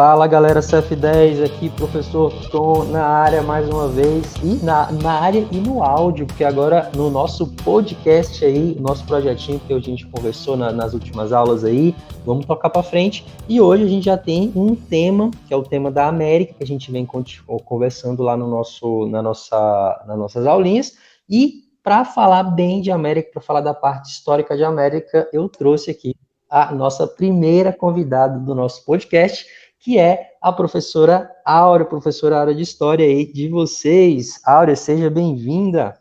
Fala galera CF10, aqui professor Tom na área mais uma vez, e na área e no áudio, porque agora no nosso podcast aí, nosso projetinho que a gente conversou nas últimas aulas aí, vamos tocar para frente, e hoje a gente já tem um tema, que é o tema da América, que a gente vem conversando lá nas nossas aulinhas, e para falar bem de América, para falar da parte histórica de América, eu trouxe aqui a nossa primeira convidada do nosso podcast, que é a professora Áurea de História aí de vocês. Áurea, seja bem-vinda.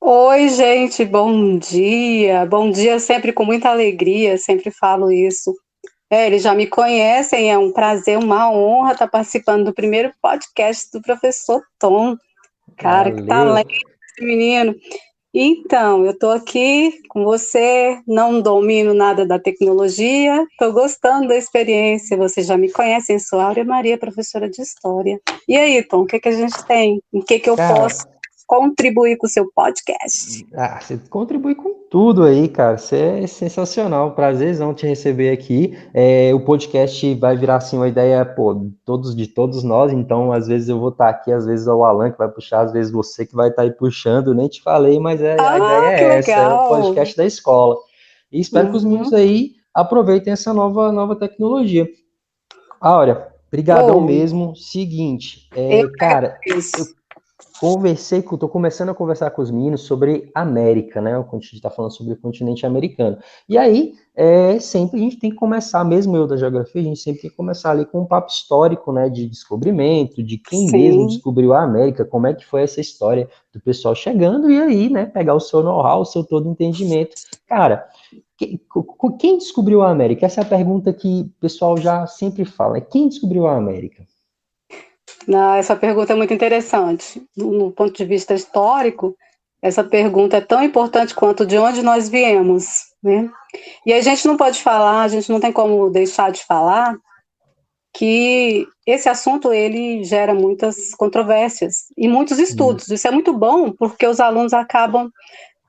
Oi, gente, bom dia. Bom dia sempre com muita alegria, sempre falo isso. Eles já me conhecem, é um prazer, uma honra estar participando do primeiro podcast do professor Tom. Cara, que Valeu. talento esse menino. Então, eu estou aqui com você, não domino nada da tecnologia, estou gostando da experiência, vocês já me conhecem, sou Áurea Maria, professora de História. E aí, Tom, o que a gente tem? Em que eu posso contribuir com o seu podcast? Você contribui com tudo aí, cara. Você é sensacional. Prazerzão te receber aqui. O podcast vai virar assim uma ideia, de todos nós. Então, às vezes eu vou estar aqui, às vezes é o Alan que vai puxar, às vezes você que vai estar aí puxando. Eu nem te falei, mas a ideia Que é essa, é o legal! podcast da escola. E espero que os meninos Uhum. aí aproveitem essa nova tecnologia. Áurea, brigadão Oh, mesmo. Seguinte, eu cara, eu agradeço. tô começando a conversar com os meninos sobre América, né? A gente está falando sobre o continente americano. E aí, sempre a gente tem que começar, mesmo eu da geografia, a gente sempre tem que começar ali com um papo histórico, né? De descobrimento, de quem mesmo Sim. descobriu a América, como é que foi essa história do pessoal chegando, e aí, né, pegar o seu know-how, o seu todo entendimento. Cara, quem descobriu a América? Essa é a pergunta que o pessoal já sempre fala. Quem descobriu a América? Não, essa pergunta é muito interessante. No ponto de vista histórico, essa pergunta é tão importante quanto de onde nós viemos, né? E a gente não pode falar, a gente não tem como deixar de falar que esse assunto ele gera muitas controvérsias e muitos estudos. Isso é muito bom porque os alunos acabam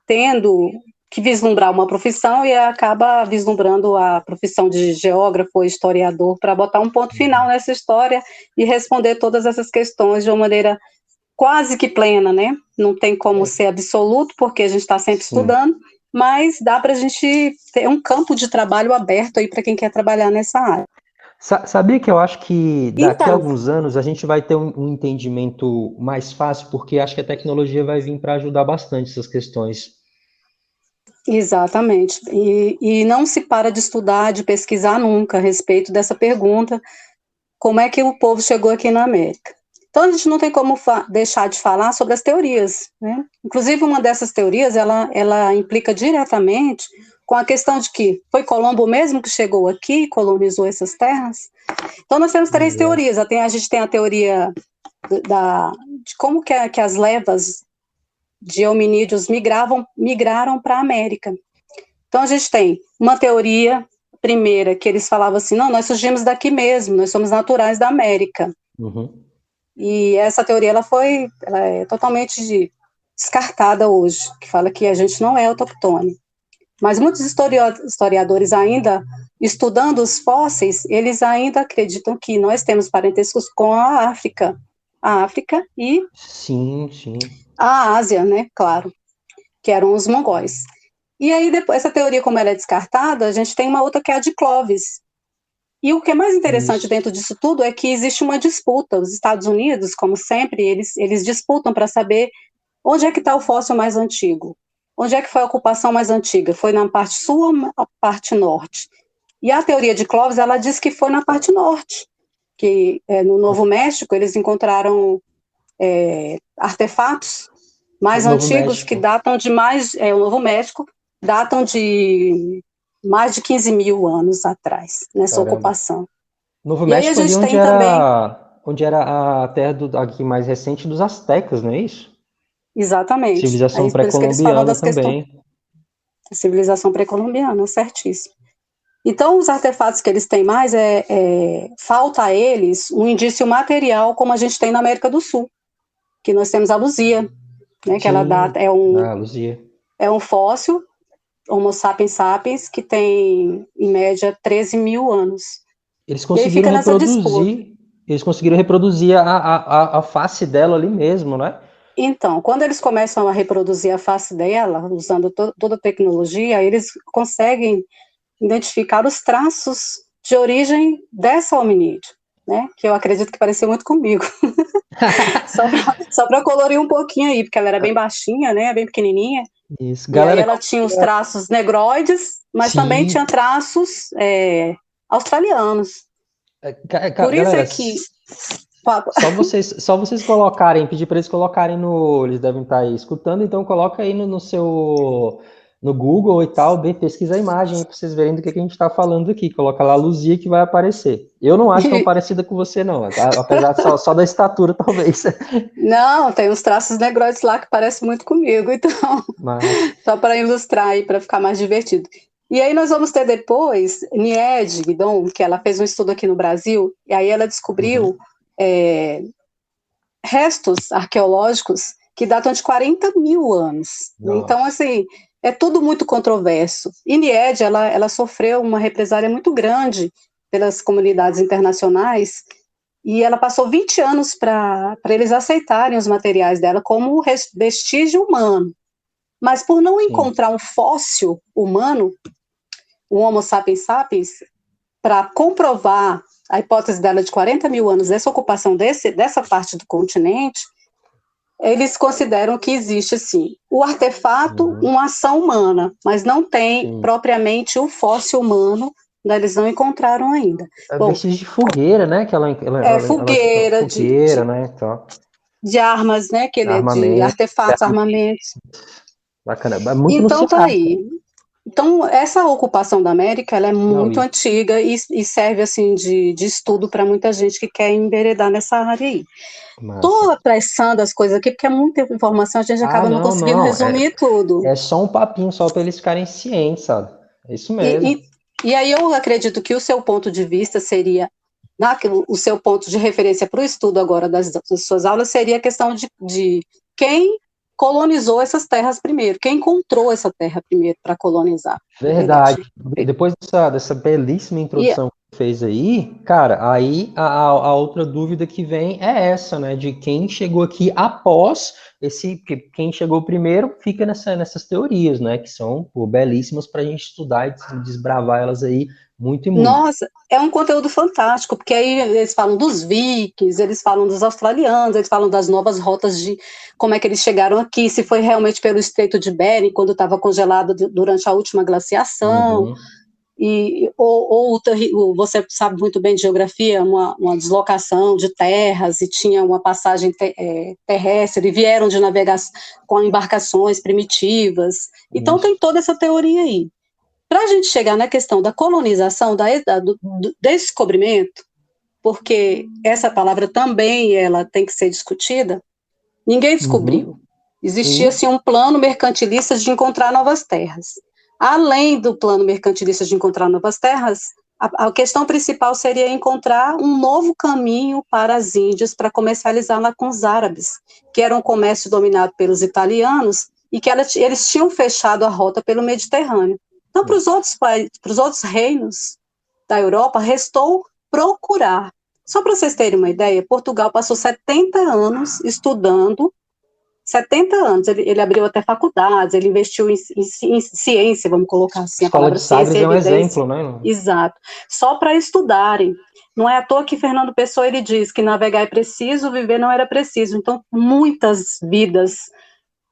tendo que vislumbrar uma profissão e acaba vislumbrando a profissão de geógrafo ou historiador para botar um ponto final nessa história e responder todas essas questões de uma maneira quase que plena, né? Não tem como ser absoluto, porque a gente está sempre Sim. estudando, mas dá para a gente ter um campo de trabalho aberto aí para quem quer trabalhar nessa área. Sabia que eu acho que daqui a Então, alguns anos a gente vai ter um entendimento mais fácil, porque acho que a tecnologia vai vir para ajudar bastante essas questões. exatamente. E não se para de estudar, de pesquisar nunca a respeito dessa pergunta, como é que o povo chegou aqui na América. Então, a gente não tem como deixar de falar sobre as teorias, né? Inclusive, uma dessas teorias, ela implica diretamente com a questão de que foi Colombo mesmo que chegou aqui e colonizou essas terras. Então, nós temos três Exato. teorias. A gente tem a teoria de como que as levas de hominídeos migraram para a América. Então, a gente tem uma teoria primeira, que eles falavam assim, não, nós surgimos daqui mesmo, nós somos naturais da América. Uhum. E essa teoria ela é totalmente descartada hoje, que fala que a gente não é autóctone. Mas muitos historiadores ainda, estudando os fósseis, eles ainda acreditam que nós temos parentescos com a África e Sim, sim. a Ásia, né, claro, que eram os mongóis. E aí, depois, essa teoria, como ela é descartada, a gente tem uma outra que é a de Clovis. E o que é mais interessante Isso. dentro disso tudo é que existe uma disputa. Os Estados Unidos, como sempre, eles disputam para saber onde é que está o fóssil mais antigo. Onde é que foi a ocupação mais antiga? Foi na parte sul ou na parte norte? E a teoria de Clovis, ela diz que foi na parte norte, que no Novo México eles encontraram artefatos No mais Novo antigos que México. datam de o Novo México, datam de mais de 15 mil anos atrás, nessa Caramba. ocupação. Novo E aí a México ali gente tem também, onde era a terra aqui mais recente dos astecas, não é isso? exatamente, Civilização por isso que eles falam pré-colombiana das questões também. da civilização pré-colombiana, certíssimo. Então, os artefatos que eles têm mais falta a eles um indício material como a gente tem na América do Sul, que nós temos a Luzia, né, que ela Sim. data, Luzia. é um fóssil, Homo sapiens sapiens, que tem, em média, 13 mil anos. Eles E aí conseguiram fica nessa disputa. reproduzir, eles conseguiram reproduzir a face dela ali mesmo, né? Então, quando eles começam a reproduzir a face dela, usando toda a tecnologia, eles conseguem identificar os traços de origem dessa hominídeo, né? Que eu acredito que parecia muito comigo. Só para colorir um pouquinho aí, porque ela era bem baixinha, né? Bem pequenininha. Isso, E aí galera, ela tinha os traços negroides, mas também sim, tinha traços australianos. Por isso galera, é que só vocês colocarem, pedir para eles colocarem no, eles devem estar aí escutando, então coloca aí no seu no Google e tal, bem, pesquisa a imagem para vocês verem do que a gente está falando aqui. Coloca lá Luzia que vai aparecer. Eu não acho tão parecida com você, não, tá? Apesar de só da estatura, talvez. não, tem uns traços negroides lá que parecem muito comigo, então, Mas, só para ilustrar e para ficar mais divertido. E aí nós vamos ter depois Niede Guidon, que ela fez um estudo aqui no Brasil, e aí ela descobriu é, restos arqueológicos que datam de 40 mil anos. Então, nossa, assim, é tudo muito controverso. E Niede, ela sofreu uma represália muito grande pelas comunidades internacionais, e ela passou 20 anos para eles aceitarem os materiais dela como vestígio humano. Mas por não sim. encontrar um fóssil humano, o Homo sapiens sapiens, para comprovar a hipótese dela de 40 mil anos dessa ocupação dessa parte do continente, eles consideram que existe, sim, o artefato, uma ação humana, mas não tem Sim. propriamente o fóssil humano, né, eles não encontraram ainda. É Bom, vestígio de fogueira, né? Que ela fogueira fogueira, né? Então, de armas, né, de armamento, artefatos, armamentos. bacana. É muito no Então, tá Ceará. aí. Então, essa ocupação da América, ela é muito Piauí. antiga e serve, assim, de estudo para muita gente que quer enveredar nessa área aí. Massa. Estou apressando as coisas aqui, porque é muita informação, a gente Ah, acaba não não, conseguindo não. resumir tudo. É só um papinho só para eles ficarem cientes, sabe? É isso E, mesmo. e aí eu acredito que o seu ponto de vista seria, o seu ponto de referência para o estudo agora das suas aulas seria a questão de quem colonizou essas terras primeiro, quem encontrou essa terra primeiro para colonizar, na Verdade. verdade. Depois dessa belíssima E, introdução que você fez aí, cara, aí a outra dúvida que vem é essa, né? De quem chegou aqui após quem chegou primeiro fica nessas teorias, né? Que são pô, belíssimas para a gente estudar e desbravar elas aí muito e muito. nossa, é um conteúdo fantástico, porque aí eles falam dos vikings, eles falam dos australianos, eles falam das novas rotas de como é que eles chegaram aqui, se foi realmente pelo Estreito de Bering, quando estava congelado durante a última glaciação, Uhum. ou você sabe muito bem de geografia, uma deslocação de terras e tinha uma passagem terrestre, e vieram de navegação com embarcações primitivas. Então Isso. tem toda essa teoria aí. Para a gente chegar na questão da colonização, do descobrimento, porque essa palavra também ela tem que ser discutida, ninguém Uhum. descobriu. Existia Sim. assim, um plano mercantilista de encontrar novas terras. Além do plano mercantilista de encontrar novas terras, a questão principal seria encontrar um novo caminho para as Índias para comercializar lá com os árabes, que era um comércio dominado pelos italianos e que eles tinham fechado a rota pelo Mediterrâneo. Então, para os outros países, para os outros reinos da Europa, restou procurar. Só para vocês terem uma ideia, Portugal passou 70 anos estudando 70 anos, ele abriu até faculdades, ele investiu em ciência, vamos colocar assim, a Escola palavra de ciência Sagres e é um evidência, exemplo, né? exato, só para estudarem. Não é à toa que Fernando Pessoa ele diz que navegar é preciso, viver não era preciso. Então, muitas vidas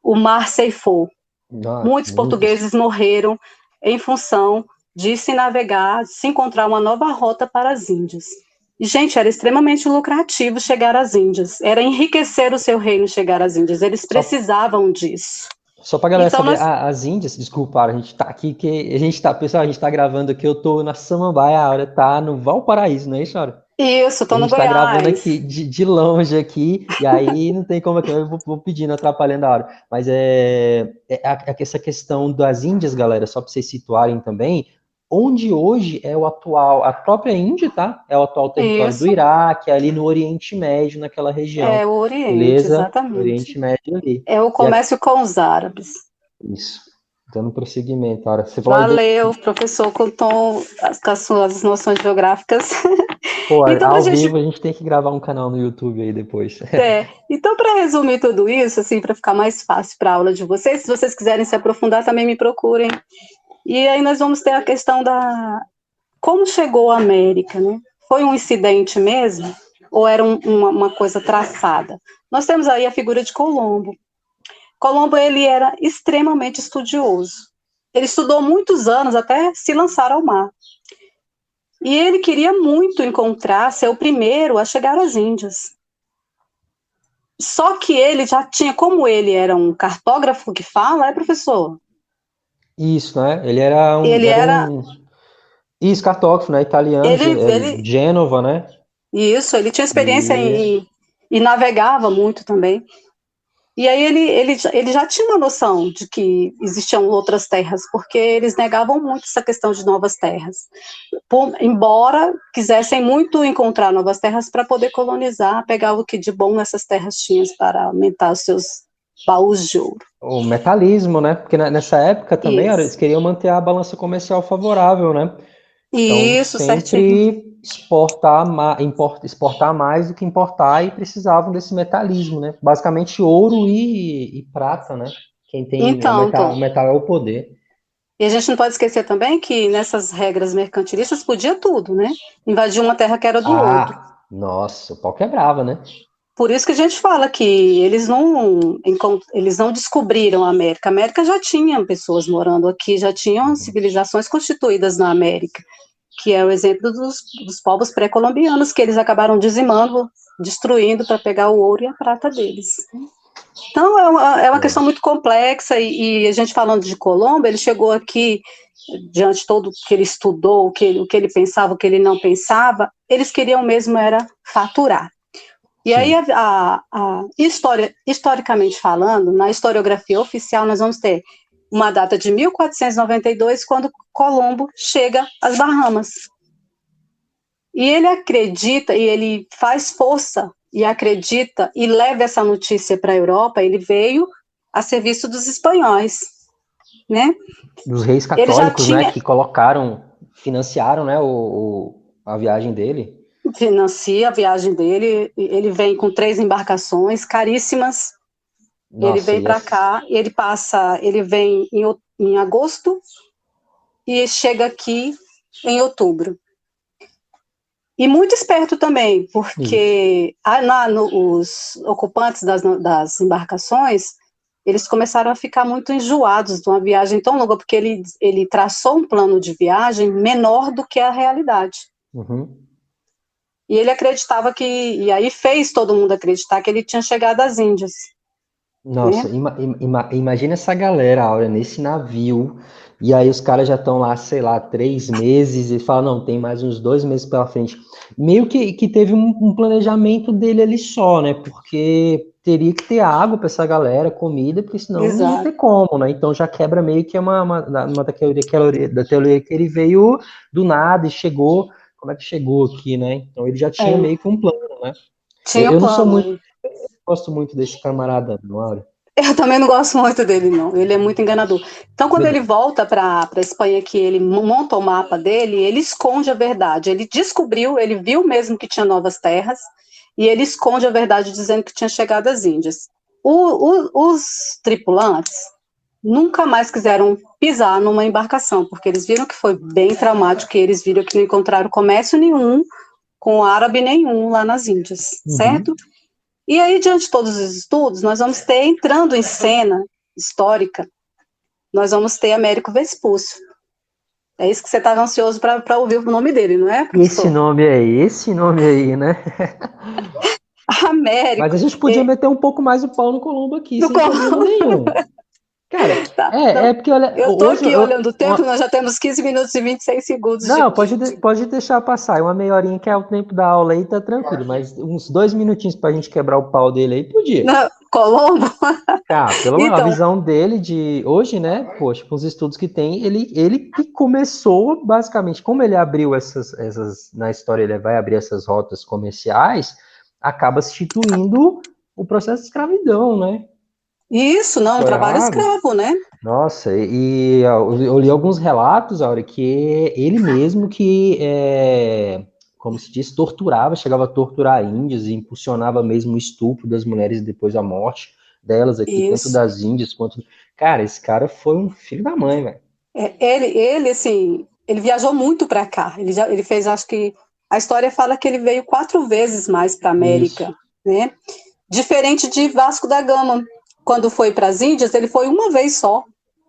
o mar ceifou. Ah, Muitos muitas. portugueses morreram em função de se navegar, se encontrar uma nova rota para as Índias. E, gente, era extremamente lucrativo chegar às Índias. Era enriquecer o seu reino chegar às Índias. Eles Só, precisavam disso. só pra galera Então, saber, nós... as Índias, desculpa, a gente tá aqui, pessoal, a gente tá gravando aqui, eu tô na Samambaia, a hora tá no Valparaíso, não é isso, Hora? Isso, A estou no gente tá gravando Goiás. aqui de longe aqui, e aí não tem como aqui, eu vou pedindo, atrapalhando a hora. Mas essa questão das Índias, galera, só para vocês situarem também, onde hoje é o atual, a própria Índia, tá? É o atual território do Isso, Iraque, ali no Oriente Médio, naquela região, é o Oriente, beleza? exatamente. Oriente Médio ali. É o E aqui, comércio com os árabes. isso. dando prosseguimento. Agora, você falou Valeu, professor, com as suas noções geográficas. pô, Então, para ao gente, vivo a gente tem que gravar um canal no YouTube aí depois. então, para resumir tudo isso, assim, para ficar mais fácil para a aula de vocês, se vocês quiserem se aprofundar, também me procurem. E aí nós vamos ter a questão da como chegou a América, né? Foi um incidente mesmo? Ou era uma coisa traçada? Nós temos aí a figura de Colombo. Colombo, ele era extremamente estudioso. Ele estudou muitos anos até se lançar ao mar. E ele queria muito encontrar, ser o primeiro a chegar às Índias. Só que ele já tinha, como ele era um cartógrafo que fala, professor? Isso, né? Ele era Ele era, isso, cartógrafo, né? Italiano, ele, Gênova, né? isso, ele tinha experiência E e navegava muito também. E aí ele já tinha uma noção de que existiam outras terras, porque eles negavam muito essa questão de novas terras. Embora quisessem muito encontrar novas terras para poder colonizar, pegar o que de bom nessas terras tinham para aumentar os seus baús de ouro. o metalismo, né? Porque nessa época também eles Isso. queriam manter a balança comercial favorável, né? Então, Isso, certinho. sempre exportar mais do que importar e precisavam desse metalismo, né? Basicamente ouro e prata, né? Quem tem Então, o metal é o poder. e a gente não pode esquecer também que nessas regras mercantilistas podia tudo, né? Invadir uma terra que era do outro. Nossa, o pau quebrava, né? Por isso que a gente fala que eles não descobriram a América. A América já tinha pessoas morando aqui, já tinham civilizações constituídas na América, que é o exemplo dos povos pré-colombianos, que eles acabaram dizimando, destruindo para pegar o ouro e a prata deles. Então, é uma questão muito complexa, e a gente falando de Colombo, ele chegou aqui, diante de todo o que ele estudou, o que ele pensava, o que ele não pensava, eles queriam mesmo era faturar. E aí, historicamente falando, na historiografia oficial, nós vamos ter uma data de 1492, quando Colombo chega às Bahamas. E ele acredita, e ele faz força, e acredita, e leva essa notícia para a Europa. Ele veio a serviço dos espanhóis, né? Dos reis Ele já católicos, né? tinha, Que financiaram, né? A viagem dele. financia a viagem dele, ele vem com 3 embarcações caríssimas. Ele Nossa, vem para cá, ele vem em agosto e chega aqui em outubro. E muito esperto também, porque os ocupantes das embarcações, eles começaram a ficar muito enjoados de uma viagem tão longa, porque ele traçou um plano de viagem menor do que a realidade. Uhum. E ele acreditava e aí fez todo mundo acreditar que ele tinha chegado às Índias. Nossa, Né? imagina essa galera, Áurea, nesse navio, e aí os caras já estão lá, sei lá, 3 meses, e falam, não, tem mais uns 2 meses pela frente. Meio que teve um planejamento dele ali só, né? Porque teria que ter água para essa galera, comida, porque senão não ia Exato. ter como, né? Então já quebra meio que uma da teoria que ele veio do nada e chegou. Como é que chegou aqui, né? Então ele já tinha meio que um plano, né? Tinha Eu não sou muito, plano. gosto muito desse camarada, não, Áurea. Eu também não gosto muito dele, não. Ele é muito enganador. Então, quando ele volta para a Espanha, que ele monta o mapa dele, ele esconde a verdade. Ele descobriu, ele viu mesmo que tinha novas terras, e ele esconde a verdade dizendo que tinha chegado às Índias. Os tripulantes nunca mais quiseram pisar numa embarcação, porque eles viram que foi bem traumático, e eles viram que não encontraram comércio nenhum com árabe nenhum lá nas Índias, certo? E aí, diante de todos os estudos, nós vamos ter, entrando em cena histórica, nós vamos ter Américo Vespúcio. É isso que você estava ansioso para ouvir o nome dele, não é, professor? Esse nome aí, né? Mas Américo. a gente podia meter um pouco mais o pau no Colombo aqui, Do sem problema nenhum. Cara, tá, não, porque olha, eu estou hoje aqui olhando o tempo, nós já temos 15 minutos e 26 segundos não, pode deixar passar. Uma meia horinha que é o tempo da aula aí, tá tranquilo. Mas uns 2 minutinhos pra gente quebrar o pau dele aí, podia. Não, Colombo? Tá, pelo menos a Então, visão dele de hoje, né? Poxa, com os estudos que tem, ele que começou, basicamente, como ele abriu na história, ele vai abrir essas rotas comerciais, acaba instituindo o processo de escravidão, né? Isso, não, um trabalho Explorado. escravo, né? Nossa, eu li alguns relatos, Aura, que ele mesmo que, como se diz, torturava, chegava a torturar índios e impulsionava mesmo o estupro das mulheres depois da morte delas aqui, tanto Isso. das índias quanto... Cara, esse cara foi um filho da mãe, velho. Assim, ele viajou muito para cá. Ele fez, acho que a história fala que ele veio 4 vezes mais para a Isso. América, né? Diferente de Vasco da Gama, quando foi para as Índias, ele foi uma vez só.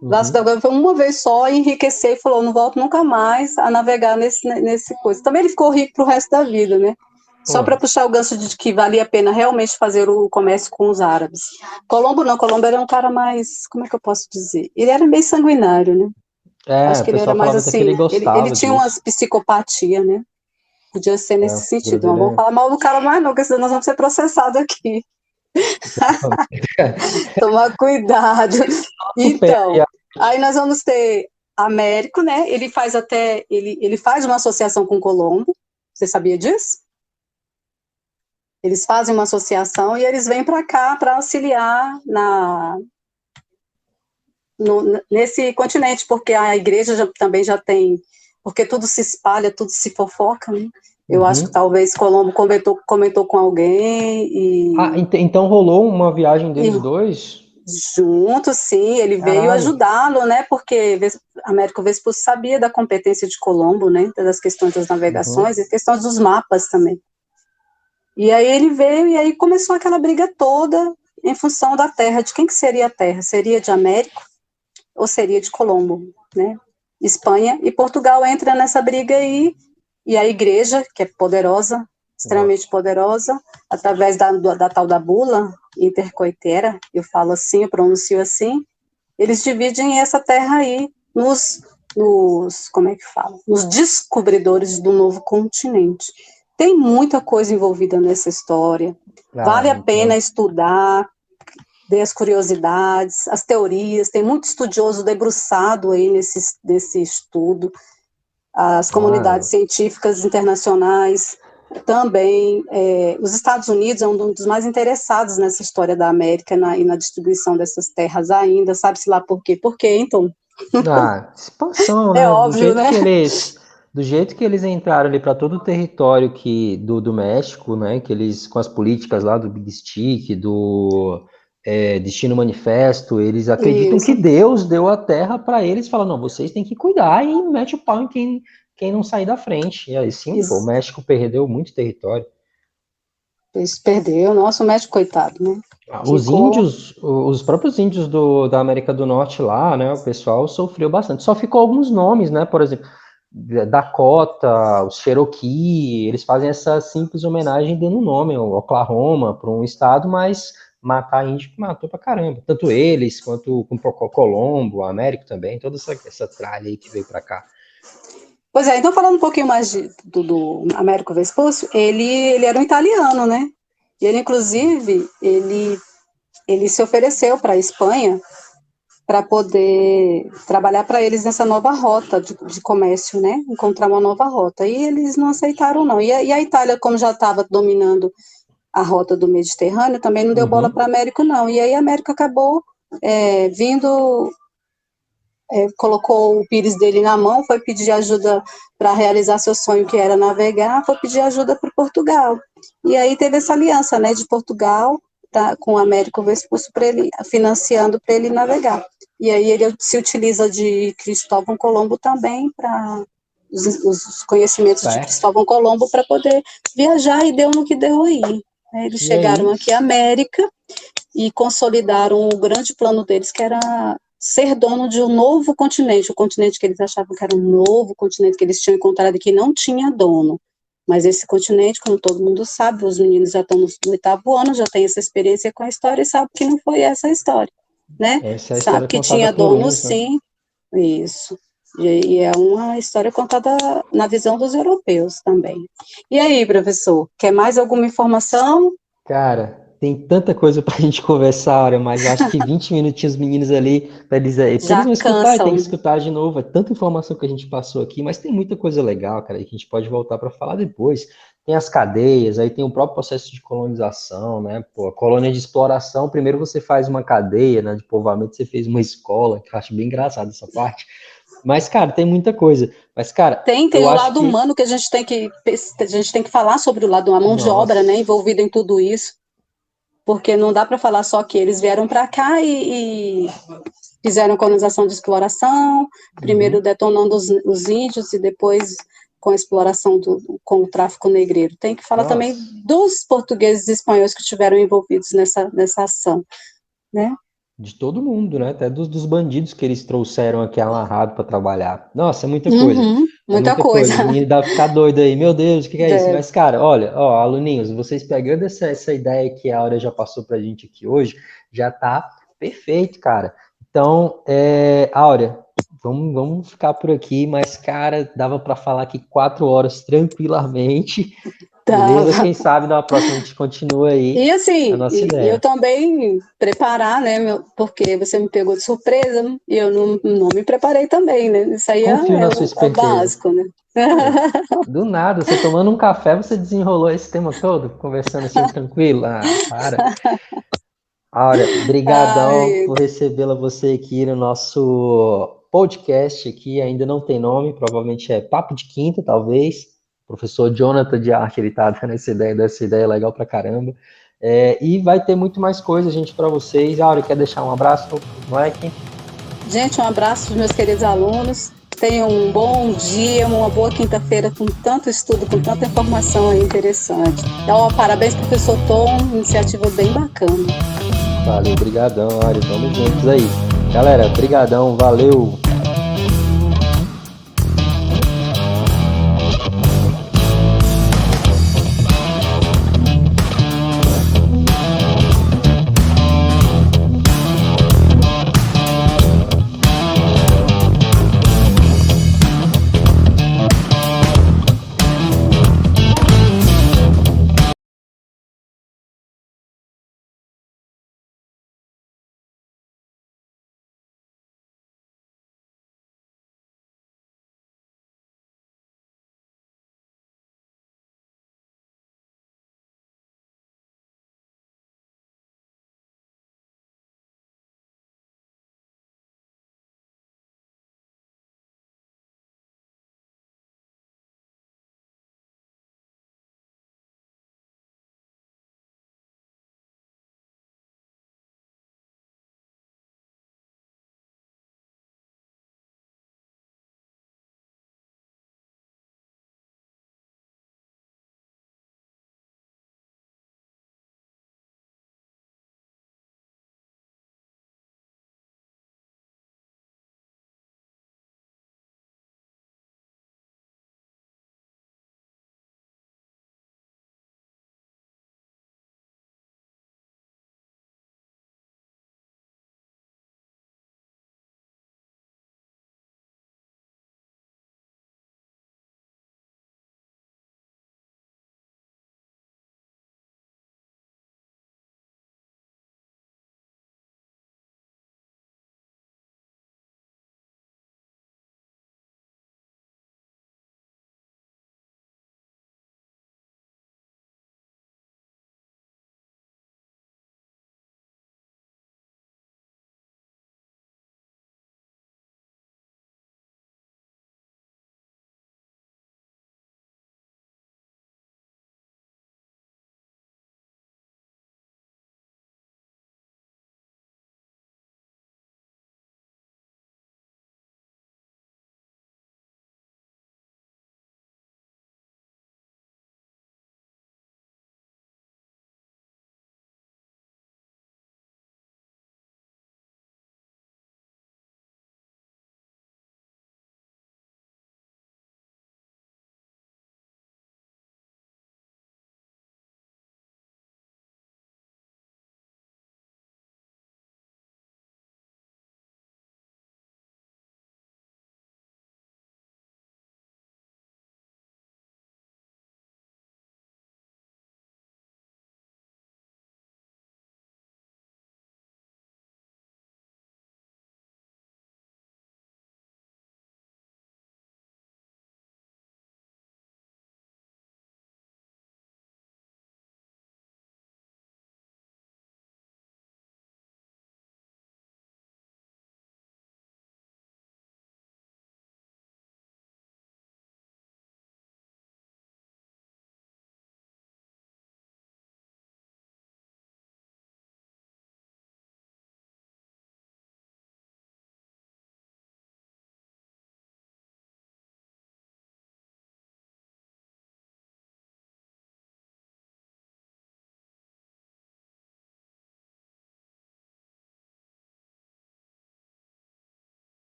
Vasco da Uhum. Gama foi uma vez só, enriqueceu e falou: não volto nunca mais a navegar nesse coisa. Também ele ficou rico pro resto da vida, né? Só Pô, para puxar o gancho de que valia a pena realmente fazer o comércio com os árabes. Colombo não, Colombo era um cara mais, como é que eu posso dizer? Ele era meio sanguinário, né? Acho o que ele era pessoal mais falava até que ele assim, ele gostava tinha umas disso. psicopatia, né? Podia ser É, a nesse figura sentido. Não dele vamos falar mal do cara mais não, porque senão nós vamos ser processados aqui. Tomar cuidado. supera. Então, aí nós vamos ter Américo, né? Ele faz uma associação com Colombo. Você sabia disso? Eles fazem uma associação e eles vêm para cá para auxiliar nesse continente, porque a igreja também já tem, porque tudo se espalha, tudo se fofoca, né? Eu acho que Uhum. talvez Colombo comentou com alguém Então rolou uma viagem e deles dois? junto, sim, ele veio Caralho. ajudá-lo, né? Porque Américo Vespucci sabia da competência de Colombo, né? Das questões das Uhum. navegações e questões dos mapas também. E aí ele veio e aí começou aquela briga toda em função da terra, de quem que seria a terra? Seria de Américo ou seria de Colombo, né? Espanha e Portugal entra nessa briga aí, e a igreja, que é poderosa, extremamente Nossa. poderosa, através da tal da bula intercoitera, eu falo assim, eu pronuncio assim, eles dividem essa terra aí como é que fala? Nos descobridores do novo continente. Tem muita coisa envolvida nessa história. Vale Ah, a pena então. estudar, ver as curiosidades, as teorias. Tem muito estudioso debruçado aí nesse estudo. As comunidades Ah, científicas internacionais também. Os Estados Unidos é um dos mais interessados nessa história da América e na distribuição dessas terras ainda. Sabe-se lá por quê? Por quê, então? expansão, É né? óbvio, né? Do jeito que eles entraram ali para todo o território do México, né? Que eles com as políticas lá do Big Stick, do Destino Manifesto, eles acreditam que Isso. Deus deu a terra para eles, falam, não, vocês têm que cuidar e mete o pau em quem não sair da frente. E aí sim, pô, o Isso. México perdeu muito território. Isso perdeu. Nossa, o México, coitado, né? Os Ficou. índios, os próprios índios da América do Norte lá, né, o pessoal sofreu bastante. Só ficou alguns nomes, né, por exemplo, Dakota, os Cherokee, eles fazem essa simples homenagem dando um nome, o Oklahoma, para um estado, mas matar índio que matou pra caramba. Tanto eles, quanto com o Colombo, o Américo também, toda essa tralha aí que veio pra cá. Pois é, então falando um pouquinho mais do Américo Vespucci, ele era um italiano, né? E ele, inclusive, ele se ofereceu para a Espanha para poder trabalhar para eles nessa nova rota de comércio, né? Encontrar uma nova rota. E eles não aceitaram, não. E a Itália, como já estava dominando a rota do Mediterrâneo, também não deu bola Uhum. para a América, não. E aí a América acabou vindo, colocou o pires dele na mão, foi pedir ajuda para realizar seu sonho, que era navegar, foi pedir ajuda para Portugal. E aí teve essa aliança, né, de Portugal com o Américo Vespucci para ele financiando para ele navegar. E aí ele se utiliza de Cristóvão Colombo também para os conhecimentos de Certo. Cristóvão Colombo para poder viajar e deu no que deu aí. Eles E chegaram aí, aqui à América e consolidaram o grande plano deles, que era ser dono de um novo continente, o continente que eles achavam que era um novo continente que eles tinham encontrado e que não tinha dono. Mas esse continente, como todo mundo sabe, os meninos já estão no 8º ano, já têm essa experiência com a história e sabem que não foi essa a história, né? essa é a Sabe história que contada tinha por dono, uns, né? sim, isso. E é uma história contada na visão dos europeus também. E aí, professor, quer mais alguma informação? Cara, tem tanta coisa pra gente conversar, Áurea, mas eu acho que 20 minutinhos os meninos ali, pra eles, se eles Já não escutar, tem que cansam. escutar de novo. É tanta informação que a gente passou aqui, mas tem muita coisa legal, cara, que a gente pode voltar para falar depois. tem as cadeias, aí tem o próprio processo de colonização, né? Pô, a colônia de exploração, primeiro você faz uma cadeia, né, de povoamento, você fez uma escola, que eu acho bem engraçado essa parte. Mas, cara, tem muita coisa. Mas, cara, Tem eu o acho lado que... humano que a gente tem que falar sobre o lado, a mão de obra, né, Nossa. envolvida em tudo isso, porque não dá para falar só que eles vieram para cá e fizeram colonização de exploração, primeiro detonando os índios e depois com a exploração com o tráfico negreiro. Tem que falar também Nossa. dos portugueses e espanhóis que estiveram envolvidos nessa ação, né? De todo mundo, né? Até dos bandidos que eles trouxeram aqui amarrado para trabalhar. Nossa, é muita coisa. Uhum, É muita muita coisa. coisa. Os meninos devem ficar doidos aí. Meu Deus, o que é isso? Deve. Mas, cara, olha, ó, aluninhos, vocês pegando essa ideia que a Áurea já passou pra gente aqui hoje, já tá perfeito, cara. Então, Áurea, vamos ficar por aqui, mas, cara, dava para falar aqui 4 horas tranquilamente. Beleza? Tava. Quem sabe na próxima a gente continua aí E a assim, nossa eu ideia. também preparar, né, porque você me pegou de surpresa e eu não me preparei também, né? Isso aí Confio é na sua o esperteza. básico, né? Do nada, você tomando um café, você desenrolou esse tema todo, conversando assim tranquilo? Ah, para. Aura, brigadão Ai, por recebê-la você aqui no nosso podcast aqui, ainda não tem nome, provavelmente é Papo de Quinta, talvez. O professor Jonathan de Arte, ele tá dando dessa ideia legal pra caramba. E vai ter muito mais coisa, gente, para vocês. Aura, quer deixar um abraço pro moleque? gente, um abraço para os meus queridos alunos. Tenham um bom dia, uma boa quinta-feira com tanto estudo, com tanta informação aí interessante. Então, parabéns, professor Tom, iniciativa bem bacana. Valeu, brigadão, Aura, vamos juntos aí. Galera, brigadão, valeu!